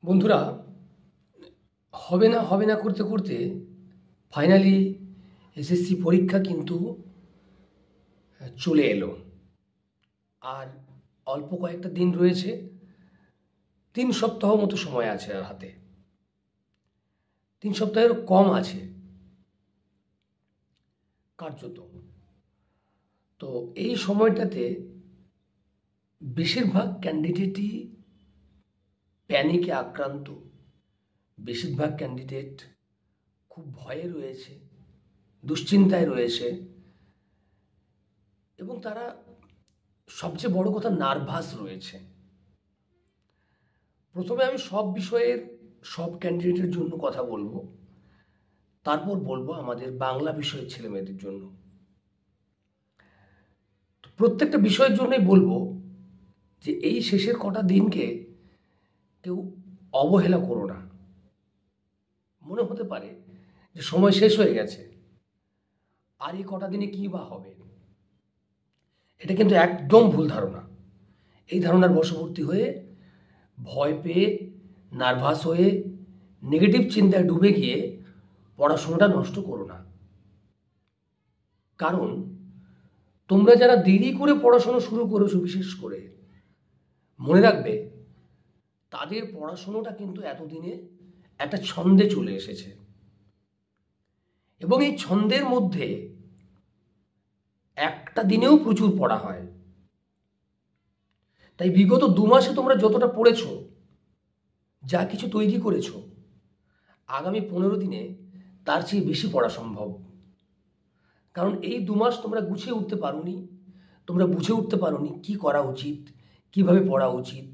বন্ধুরা, হবে না করতে করতে ফাইনালি এসএসসি পরীক্ষা কিন্তু চলে এলো। আর অল্প কয়েকটা দিন রয়েছে, 3 সপ্তাহ মতো সময় আছে আর হাতে। 3 সপ্তাহেরও কম আছে কার্যত। তো এই সময়টাতে বেশিরভাগ ক্যান্ডিডেটই প্যানিকে আক্রান্ত। বেশিরভাগ ক্যান্ডিডেট খুব ভয়ে রয়েছে, দুশ্চিন্তায় রয়েছে, এবং তারা সবচেয়ে বড় কথা নার্ভাস রয়েছে। প্রথমে আমি সব বিষয়ের সব ক্যান্ডিডেটের জন্য কথা বলবো, তারপর বলবো আমাদের বাংলা বিষয়ের ছেলেমেয়েদের জন্য। প্রত্যেকটা বিষয়ের জন্যই বলবো যে এই শেষের কটা দিনকে কেউ অবহেলা করো না। মনে হতে পারে যে সময় শেষ হয়ে গেছে, আর এই কটা দিনে কী বা হবে। এটা কিন্তু একদম ভুল ধারণা। এই ধারণার বশবর্তী হয়ে ভয় পেয়ে, নার্ভাস হয়ে, নেগেটিভ চিন্তায় ডুবে গিয়ে পড়াশোনাটা নষ্ট করো না। কারণ তোমরা যারা দেরি করে পড়াশোনা শুরু করেছো, বিশেষ করে মনে রাখবে তাদের পড়াশোনাটা কিন্তু এতদিনে একটা ছন্দে চলে এসেছে, এবং এই ছন্দের মধ্যে একটা দিনেও প্রচুর পড়া হয়। তাই বিগত 2 মাসে তোমরা যতটা পড়েছো, যা কিছু তৈরি করেছো, আগামী 15 দিনে তার চেয়ে বেশি পড়া সম্ভব। কারণ এই 2 মাস তোমরা গুছিয়ে উঠতে পারোনি, তোমরা বুঝে উঠতে পারোনি কী করা উচিত, কিভাবে পড়া উচিত।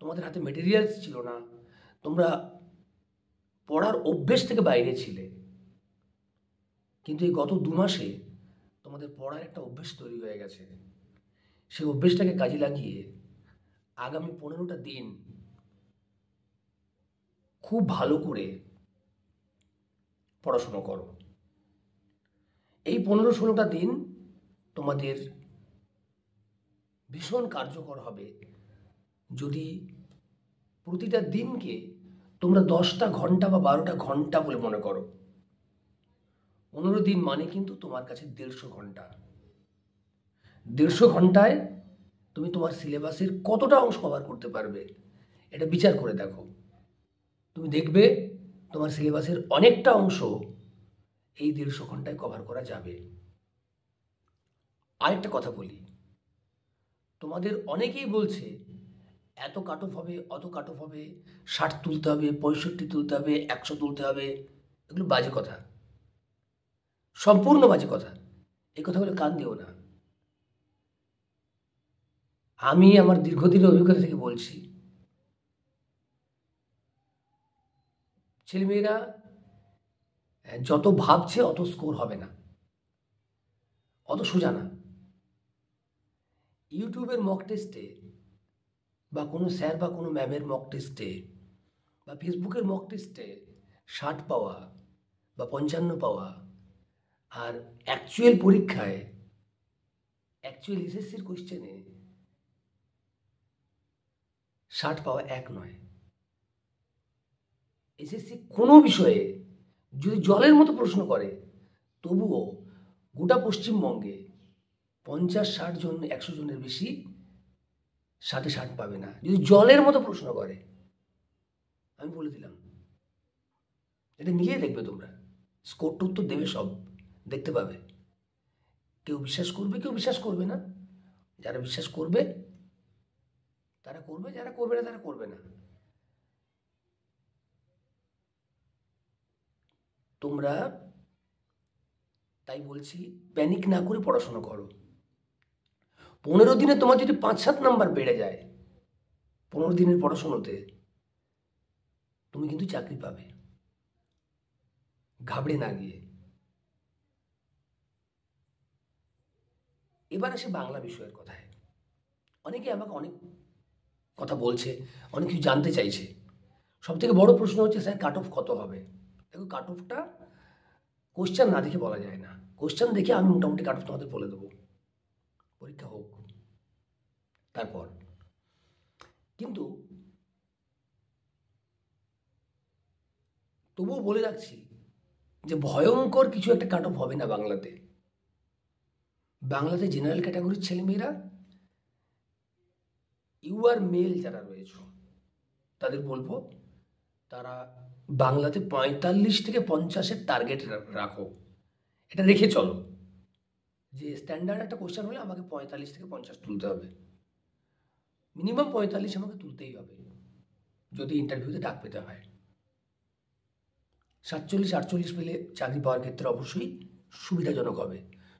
তোমাদের হাতে মেটেরিয়ালস ছিল না, তোমরা পড়ার অভ্যেস থেকে বাইরে ছিলে। কিন্তু এই গত 2 মাসে তোমাদের পড়ার একটা অভ্যেস তৈরি হয়ে গেছে। সেই অভ্যেসটাকে কাজে লাগিয়ে আগামী 15টা দিন খুব ভালো করে পড়াশুনো করো। এই 15-16টা দিন তোমাদের ভীষণ কার্যকর হবে যদি প্রতিটা দিনকে তোমরা 10টা ঘন্টা বা 12টা ঘন্টা বলে মনে করো। 15 দিন মানে কিন্তু তোমার কাছে 150 ঘন্টা। 150 ঘন্টায় তুমি তোমার সিলেবাসের কতটা অংশ কভার করতে পারবে, এটা বিচার করে দেখো। তুমি দেখবে তোমার সিলেবাসের অনেকটা অংশ এই 150 ঘন্টায় কভার করা যাবে। আরেকটা কথা বলি, তোমাদের অনেকেই বলছে এত কাট অফ হবে, অত কাট অফ হবে, 60 তুলতে হবে, 65 তুলতে হবে, 100 তুলতে হবে। এগুলো বাজে কথা, সম্পূর্ণ বাজে কথা। এই কথাগুলো কান দিও না। আমি আমার দীর্ঘদিনের অভিজ্ঞতা থেকে বলছি, ছেলেমেয়েরা যত ভাবছে অত স্কোর হবে না, অত সোজা না। ইউটিউবের মক টেস্টে বা কোনো স্যার বা কোনো ম্যামের মক টেস্টে বা ফেসবুকের মক টেস্টে 60 পাওয়া বা 55 পাওয়া, আর অ্যাকচুয়াল পরীক্ষায়, অ্যাকচুয়াল এসএসসির কোশ্চেনে 60 পাওয়া এক নয়। এসএসসি কোনো বিষয়ে যদি জলের মতো প্রশ্ন করে, তবুও গোটা পশ্চিমবঙ্গে 50-60 জন, 100 জনের বেশি 60-এ 60 পাবে না যদি জলের মতো প্রশ্ন করে। আমি বলে দিলাম, এটা মিলিয়ে দেখবে তোমরা, স্কোর টোর তো দেবে, সব দেখতে পাবে। কেউ বিশ্বাস করবে, কেউ বিশ্বাস করবে না। যারা বিশ্বাস করবে তারা করবে, যারা করবে না তারা করবে না। তোমরা, তাই বলছি, প্যানিক না করে পড়াশোনা করো। 15 দিনে তোমার যদি 5-7 নাম্বার বেড়ে যায় 15 দিনের পড়াশোনাতে, তুমি কিন্তু চাকরি পাবে, ঘাবড়ে না গিয়ে। এবার আসে বাংলা বিষয়ের কথায়। অনেকে আমাকে অনেক কথা বলছে, অনেক কিছু জানতে চাইছে। সবথেকে বড় প্রশ্ন হচ্ছে, স্যার কাট অফ কত হবে? দেখো, কাট অফটা কোশ্চেন না দেখে বলা যায় না। কোশ্চেন দেখে আমি মোটামুটি কাট অফ তোমাদের বলে দেবো, পরীক্ষা হোক তারপর। কিন্তু তবুও বলে রাখছি যে ভয়ঙ্কর কিছু একটা কাট অফ হবে না বাংলাতে। বাংলাতে জেনারেল ক্যাটাগরির ছেলেমেয়েরা, ইউআর মেল যারা রয়েছে তাদের বলবো তারা বাংলাতে 45 থেকে 50-এর টার্গেট রাখো। এটা রেখে চলো যে স্ট্যান্ডার্ড একটা কোশ্চেন হলে আমাকে 45 থেকে 50 তুলতে হবে, মিনিমাম 45 আমাকে তুলতেই হবে যদি ইন্টারভিউতে ডাক পেতে হয়। 47-48 পেলে চাকরি পাওয়ার ক্ষেত্রে অবশ্যই সুবিধাজনক হবে।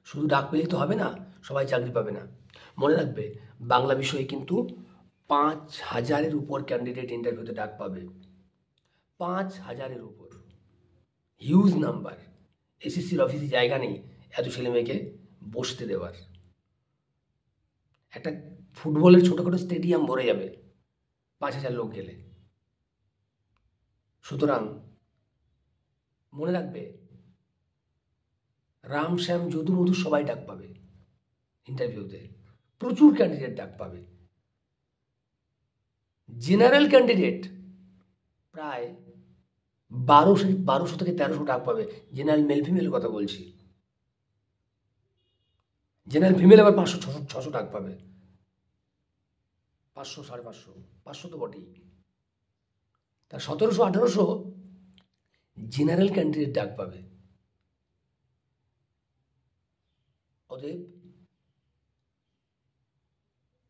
শুধু ডাক পেলেই তো হবে না, সবাই চাকরি পাবে না। মনে রাখবে বাংলা বিষয়ে কিন্তু 5000-এর উপর ক্যান্ডিডেট ইন্টারভিউতে ডাক পাবে। 5000-এর উপর, হিউজ নাম্বার। এসএসসির অফিসে জায়গা নেই এত ছেলে মেয়েকে বসতে দেওয়ার। একটা ফুটবলের ছোটোখাটো স্টেডিয়াম ভরে যাবে 5000 লোক গেলে। সুতরাং মনে রাখবে রাম শ্যাম যদু মধু সবাই ডাক পাবে ইন্টারভিউতে, প্রচুর ক্যান্ডিডেট ডাক পাবে। জেনারেল ক্যান্ডিডেট প্রায় 1200 থেকে 1300 ডাক পাবে। জেনারেল মেল ফিমেলের কথা বলছি। জেনারেল ফিমেল আবার 500-600 ডাক পাবে। 500, 550, 500 তো বটেই। তার 1700-1800 জেনারেল ক্যান্ডিডেট ডাক পাবে। অতএব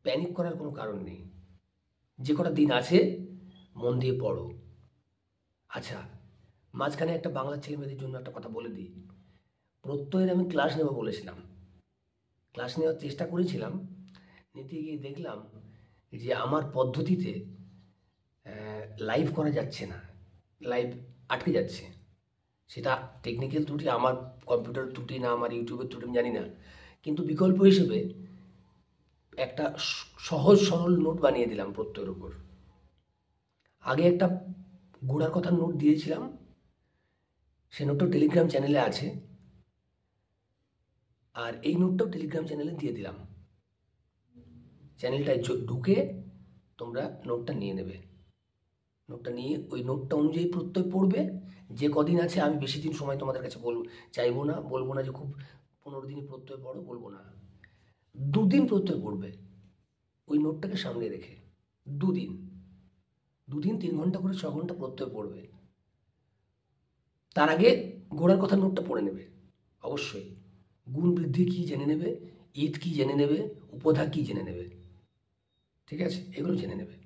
প্যানিক করার কোনো কারণ নেই। যে কটা দিন আছে মন দিয়ে পড়ো। আচ্ছা, মাঝখানে একটা বাংলা ছেলেমেয়েদের জন্য একটা কথা বলে দিই। প্রত্যয়ের আমি ক্লাস নেব বলেছিলাম, ক্লাস নেওয়ার চেষ্টা করেছিলাম, নিতে গিয়ে দেখলাম যে আমার পদ্ধতিতে লাইভ করা যাচ্ছে না, লাইভ আটকে যাচ্ছে। সেটা টেকনিক্যাল ত্রুটি, আমার কম্পিউটার ত্রুটি না আমার ইউটিউবের ত্রুটি আমি জানি না, কিন্তু বিকল্প হিসেবে একটা সহজ সরল নোট বানিয়ে দিলাম প্রত্যয়ের উপর। আগে একটা গোড়ার কথা নোট দিয়েছিলাম, সে নোটটাও টেলিগ্রাম চ্যানেলে আছে, আর এই নোটটাও টেলিগ্রাম চ্যানেলে দিয়ে দিলাম। চ্যানেলটায় ঢুকে তোমরা নোটটা নিয়ে নেবে। নোটটা নিয়ে ওই নোটটা অনুযায়ী প্রত্যয় পড়বে। যে কদিন আছে, আমি বেশি দিন সময় তোমাদের কাছে বলবো না যে খুব 15 দিনই প্রত্যয় পড়ো, বলবো না। 2 দিন প্রত্যয় পড়বে ওই নোটটাকে সামনে রেখে। 2 দিন 3 ঘন্টা করে 6 ঘন্টা প্রত্যয় পড়বে। তার আগে গোড়ার কথা নোটটা পড়ে নেবে অবশ্যই। গুণ বৃদ্ধি কী জেনে নেবে, ঈদ কী জেনে নেবে, উপধা কী জেনে নেবে, ঠিক আছে, এগুলো জেনে নেবে।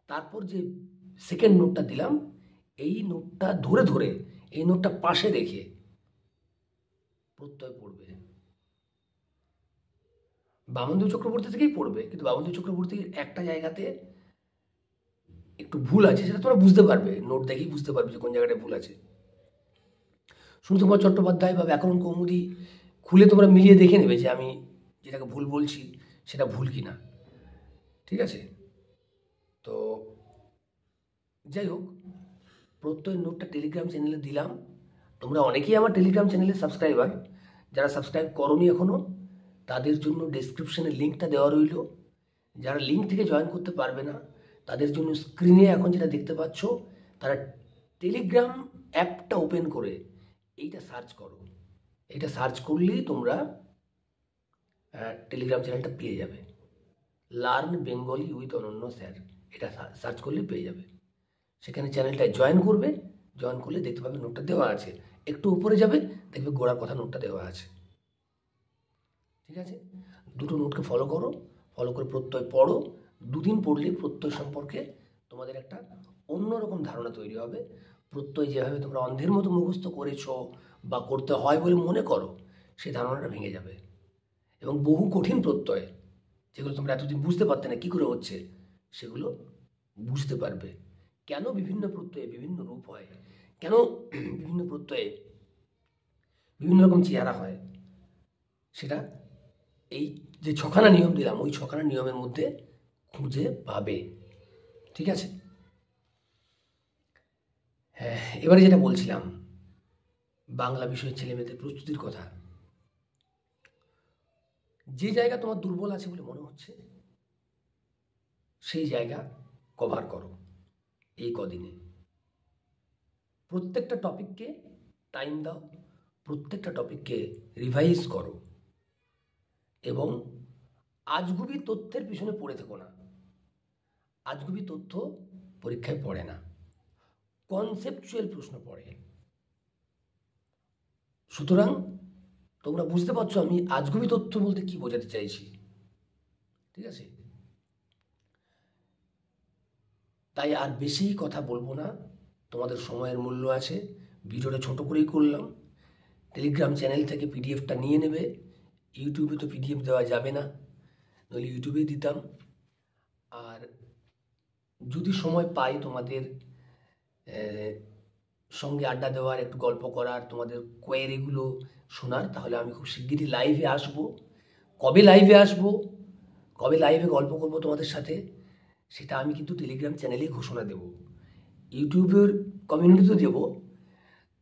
তারপর যে সেকেন্ড নোটটা দিলাম, এই নোটটা ধরে এই নোটটা পাশে রেখে প্রত্যয় পড়বে। বামনদেব চক্রবর্তী থেকেই পড়বে, কিন্তু বামনদেব চক্রবর্তীর একটা জায়গাতে একটু ভুল আছে, সেটা তোমরা বুঝতে পারবে, নোট দেখেই বুঝতে পারবে যে কোন জায়গাটায় ভুল আছে। সুনীতিকুমার চট্টোপাধ্যায় বা ব্যাকরণ কৌমুদী খুলে তোমরা মিলিয়ে দেখে নেবে যে আমি যেটাকে ভুল বলছি সেটা ভুল কি না, ঠিক আছে। তো যাই হোক, প্রত্যয় নোটটা টেলিগ্রাম চ্যানেলে দিলাম। তোমরা অনেকেই আমার টেলিগ্রাম চ্যানেলের সাবস্ক্রাইবার। যারা সাবস্ক্রাইব করোনি এখনও, তাদের জন্য ডেসক্রিপশনে লিঙ্কটা দেওয়া রইল। যারা লিঙ্ক থেকে জয়েন করতে পারবে না, তাদের জন্য স্ক্রিনে এখন যেটা দেখতে পাচ্ছ, তারা টেলিগ্রাম অ্যাপটা ওপেন করে এইটা সার্চ করো। এটা সার্চ করলেই তোমরা টেলিগ্রাম চ্যানেলটা পেয়ে যাবে। লার্ন বেঙ্গলি উইথ অনন্য স্যার, এটা সার্চ করলে পেয়ে যাবে। সেখানে চ্যানেলটায় জয়েন করবে। জয়েন করলে দেখতে পাবে নোটটা দেওয়া আছে। একটু উপরে যাবে, দেখবে গোড়ার কথা নোটটা দেওয়া আছে, ঠিক আছে। দুটো নোটকে ফলো করো, ফলো করে প্রত্যয় পড়ো। 2 দিন পড়লে প্রত্যয় সম্পর্কে তোমাদের একটা অন্যরকম ধারণা তৈরি হবে। প্রত্যয় যেভাবে তোমরা অন্ধের মতো মুখস্থ করেছো বা করতে হয় বলে মনে করো, সেই ধারণাটা ভেঙে যাবে। এবং বহু কঠিন প্রত্যয়, যেগুলো তোমরা এতদিন বুঝতে পারতে না কী করে হচ্ছে, সেগুলো বুঝতে পারবে। কেন বিভিন্ন প্রত্যয়ে বিভিন্ন রূপ হয়, কেন বিভিন্ন প্রত্যয়ে বিভিন্ন রকম চেহারা হয়, সেটা এই যে 6খানা নিয়ম দিলাম, ওই 6খানা নিয়মের মধ্যে খুঁজে পাবে, ঠিক আছে। হ্যাঁ, এবারে যেটা বলছিলাম বাংলা বিষয়ের ছেলেমেয়েদের প্রস্তুতির কথা। যে জায়গা তোমার দুর্বল আছে বলে মনে হচ্ছে, সেই জায়গা কভার করো এই কদিনে। প্রত্যেকটা টপিককে টাইম দাও, প্রত্যেকটা টপিককে রিভাইজ করো এবং আজগুবি তথ্যের পিছনে পড়ে থেকো না। আজগুবি তথ্য পরীক্ষায় পড়ে না, কনসেপচুয়াল প্রশ্ন পড়ে। সুতরাং তোমরা বুঝতে পারছো আমি আজগুবি তথ্য বলতে কি বোঝাতে চাইছি, ঠিক আছে? তাই আর বেশি কথা বলবো না, তোমাদের সময়ের মূল্য আছে। ভিডিওটা ছোট করেই করলাম। টেলিগ্রাম চ্যানেল থেকে পিডিএফটা নিয়ে নেবে। ইউটিউবে তো পিডিএফ দেওয়া যাবে না, নইলে ইউটিউবেই দিতাম। আর যদি সময় পাই তোমাদের সঙ্গে আড্ডা দেওয়ার, একটু গল্প করার, তোমাদের কোয়েরিগুলো শোনার, তাহলে আমি খুব শিগগিরই লাইভে আসবো। কবে লাইভে আসবো, কবে লাইভে গল্প করব তোমাদের সাথে, সেটা আমি কিন্তু টেলিগ্রাম চ্যানেলে ঘোষণা দেব। ইউটিউবের কমিউনিটিতে দেব,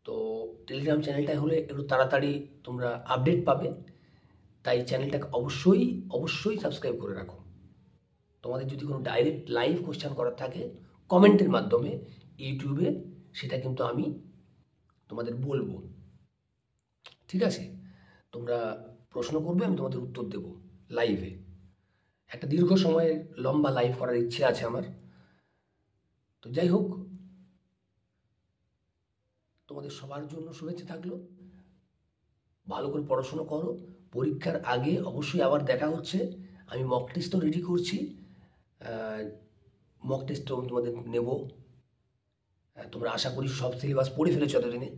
তো টেলিগ্রাম চ্যানেলটাই হলে একটু তাড়াতাড়ি তোমরা আপডেট পাবে। তাই চ্যানেলটাকে অবশ্যই সাবস্ক্রাইব করে রাখো। তোমাদের যদি কোনো ডাইরেক্ট লাইভ কোশ্চেন করার থাকে কমেন্টের মাধ্যমে ইউটিউবে, সেটা কিন্তু আমি তোমাদের বলবো, ঠিক আছে? তোমরা প্রশ্ন করবে, আমি তোমাদের উত্তর দেব লাইভে। একটা দীর্ঘ সময়ের লম্বা লাইভ করার ইচ্ছে আছে আমার। তো যাই হোক, তোমাদের সবার জন্য শুভেচ্ছা থাকলো। ভালো করে পড়াশুনো করো। পরীক্ষার আগে অবশ্যই আবার দেখা হচ্ছে। আমি মক টেস্টও রেডি করছি, মক টেস্টও তোমাদের নেব। তোমরা আশা করি সব সিলেবাস পড়ে ফেলেছো এতদিনে।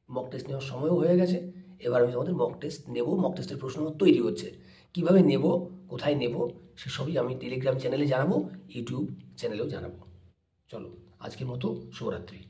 মক টেস্ট নেওয়ার সময়ও হয়ে গেছে। এবার আমি তোমাদের মক টেস্ট নেব। মক টেস্টের প্রশ্ন তৈরি হচ্ছে, কিভাবে নেব, কোথায় নেব, সেসবই আমি টেলিগ্রাম চ্যানেলে জানাবো, ইউটিউব চ্যানেলেও জানাবো। চলো, আজকের মতো শুভরাত্রি।